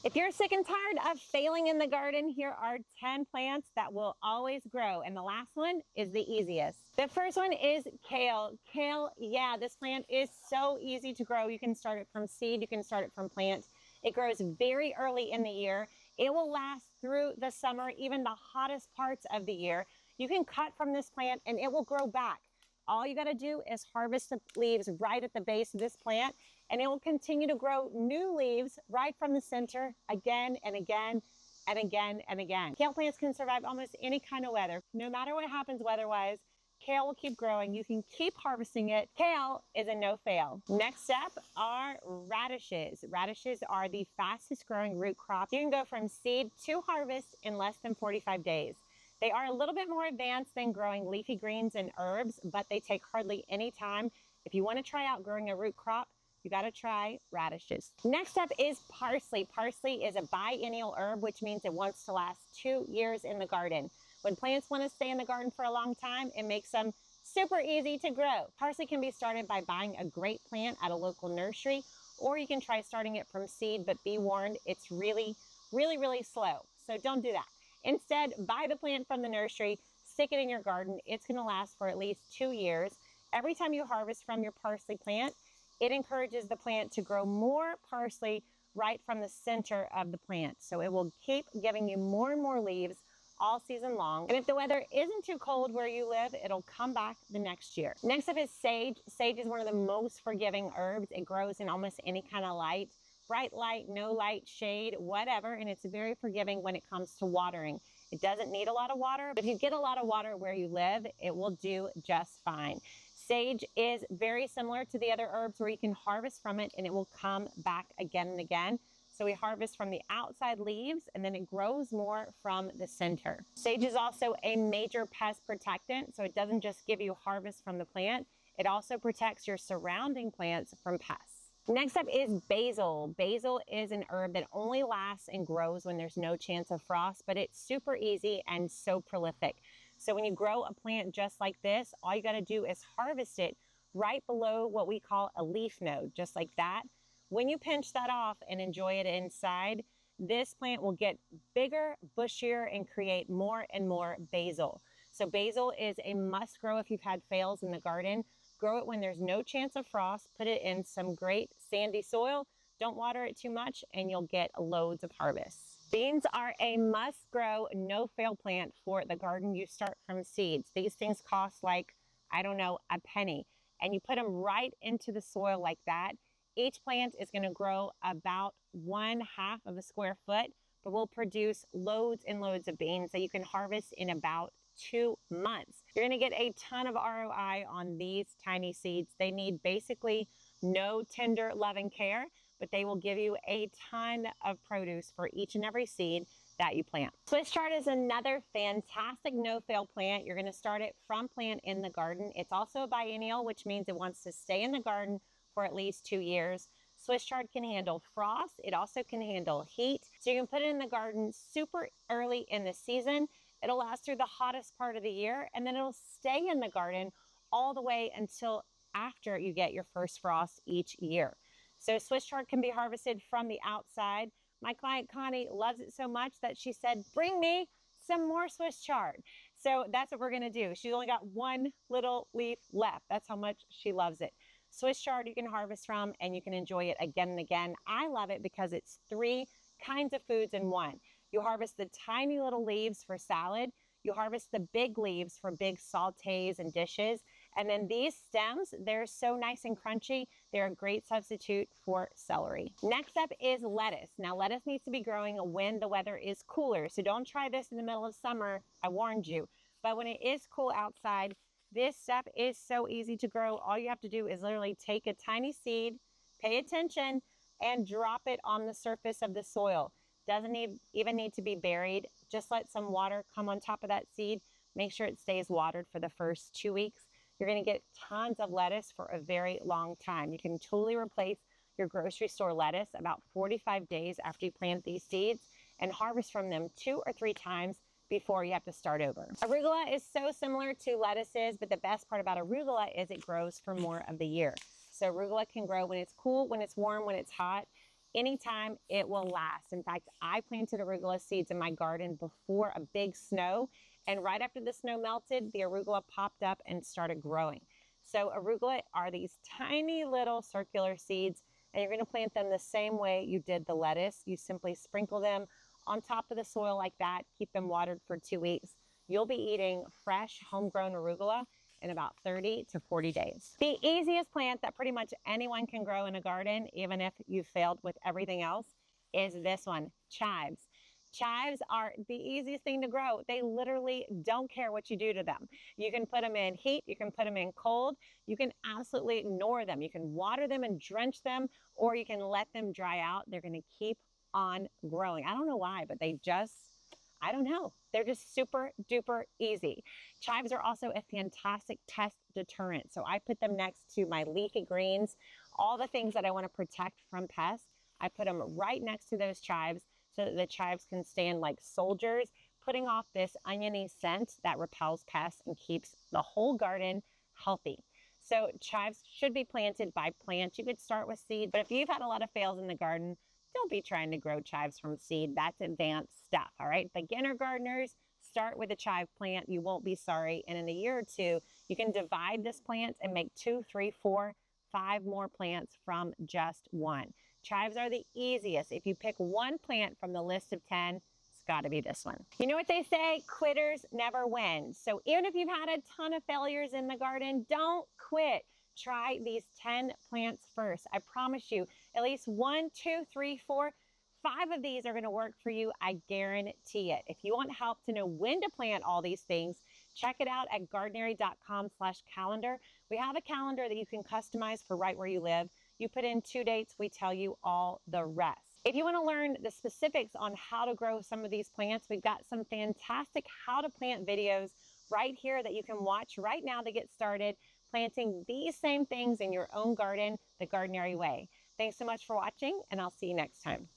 If you're sick and tired of failing in the garden, here are 10 plants that will always grow. And the last one is the easiest. The first one is kale. Kale, yeah, this plant is so easy to grow. You can start it from seed, you can start it from plant. It grows very early in the year. It will last through the summer, even the hottest parts of the year. You can cut from this plant and it will grow back. All you got to do is harvest the leaves right at the base of this plant, and it will continue to grow new leaves right from the center again and again and again and again. Kale plants can survive almost any kind of weather. No matter what happens weather-wise, kale will keep growing. You can keep harvesting it. Kale is a no-fail. Next up are radishes. Radishes are the fastest growing root crop. You can go from seed to harvest in less than 45 days. They are a little bit more advanced than growing leafy greens and herbs, but they take hardly any time. If you want to try out growing a root crop, you got to try radishes. Next up is parsley. Parsley is a biennial herb, which means it wants to last 2 years in the garden. When plants want to stay in the garden for a long time, it makes them super easy to grow. Parsley can be started by buying a great plant at a local nursery, or you can try starting it from seed, but be warned, it's really slow. So don't do that. Instead, buy the plant from the nursery, stick it in your garden. It's going to last for at least 2 years. Every time you harvest from your parsley plant, it encourages the plant to grow more parsley right from the center of the plant. So it will keep giving you more and more leaves all season long. And if the weather isn't too cold where you live, it'll come back the next year. Next up is sage. Sage is one of the most forgiving herbs. It grows in almost any kind of light. Bright light, no light, shade, whatever, and it's very forgiving when it comes to watering. It doesn't need a lot of water, but if you get a lot of water where you live, it will do just fine. Sage is very similar to the other herbs where you can harvest from it and it will come back again and again. So we harvest from the outside leaves and then it grows more from the center. Sage is also a major pest protectant, so it doesn't just give you harvest from the plant, it also protects your surrounding plants from pests. Next up is basil. Basil is an herb that only lasts and grows when there's no chance of frost, but it's super easy and so prolific. So when you grow a plant just like this, all you got to do is harvest it right below what we call a leaf node, just like that. When you pinch that off and enjoy it inside, this plant will get bigger, bushier, and create more and more basil. So basil is a must grow if you've had fails in the garden. Grow it when there's no chance of frost. Put it in some great sandy soil. Don't water it too much and you'll get loads of harvest. Beans are a must grow, no fail plant for the garden you start from seeds. These things cost like, I don't know, a penny. And you put them right into the soil like that. Each plant is going to grow about 1/2 of a square foot, but will produce loads and loads of beans that you can harvest in about 2 months. You're going to get a ton of ROI on these tiny seeds. They need basically no tender loving care, but they will give you a ton of produce for each and every seed that you plant. Swiss chard is another fantastic no-fail plant. You're going to start it from plant in the garden. It's also a biennial, which means it wants to stay in the garden for at least 2 years. Swiss chard can handle frost. It also can handle heat. So you can put it in the garden super early in the season. It'll last through the hottest part of the year, and then it'll stay in the garden all the way until after you get your first frost each year. So Swiss chard can be harvested from the outside. My client Connie loves it so much that she said, bring me some more Swiss chard. So that's what we're gonna do. She's only got one little leaf left. That's how much she loves it. Swiss chard you can harvest from and you can enjoy it again and again. I love it because it's 3 kinds of foods in one. You harvest the tiny little leaves for salad. You harvest the big leaves for big sautés and dishes. And then these stems, they're so nice and crunchy. They're a great substitute for celery. Next up is lettuce. Now lettuce needs to be growing when the weather is cooler. So don't try this in the middle of summer. I warned you. But when it is cool outside, this stuff is so easy to grow. All you have to do is literally take a tiny seed, pay attention, and drop it on the surface of the soil. Doesn't even need to be buried. Just let some water come on top of that seed. Make sure it stays watered for the first 2 weeks. You're going to get tons of lettuce for a very long time. You can totally replace your grocery store lettuce about 45 days after you plant these seeds and harvest from them 2 or 3 times before you have to start over. Arugula is so similar to lettuces, but the best part about arugula is it grows for more of the year. So arugula can grow when it's cool, when it's warm, when it's hot. anytime, it will last. In fact, I planted arugula seeds in my garden before a big snow, and right after the snow melted, the arugula popped up and started growing. So arugula are these tiny little circular seeds, and you're going to plant them the same way you did the lettuce. You simply sprinkle them on top of the soil like that, keep them watered for 2 weeks. You'll be eating fresh, homegrown arugula in about 30 to 40 days. The easiest plant that pretty much anyone can grow in a garden, even if you've failed with everything else, is this one, chives. Chives are the easiest thing to grow. They literally don't care what you do to them. You can put them in heat, you can put them in cold, you can absolutely ignore them. You can water them and drench them, or you can let them dry out. They're gonna keep on growing. I don't know why, but I don't know. They're just super duper easy. Chives are also a fantastic pest deterrent. So I put them next to my leafy greens, all the things that I want to protect from pests. I put them right next to those chives so that the chives can stand like soldiers, putting off this oniony scent that repels pests and keeps the whole garden healthy. So chives should be planted by plant. You could start with seed, but if you've had a lot of fails in the garden, don't be trying to grow chives from seed. That's advanced stuff, all right? Beginner gardeners, start with a chive plant. You won't be sorry. And in a year or two, you can divide this plant and make 2, 3, 4, 5 more plants from just one. Chives are the easiest. If you pick one plant from the list of 10, it's got to be this one. You know what they say? Quitters never win. So even if you've had a ton of failures in the garden, don't quit. Try these 10 plants first. I promise you, at least 1, 2, 3, 4, 5 of these are going to work for you. I guarantee it. If you want help to know when to plant all these things, check it out at gardenary.com/calendar. We have a calendar that you can customize for right where you live. You put in 2 dates, we tell you all the rest. If you want to learn the specifics on how to grow some of these plants, we've got some fantastic how to plant videos right here that you can watch right now to get started planting these same things in your own garden the Gardenary way. Thanks so much for watching, and I'll see you next time.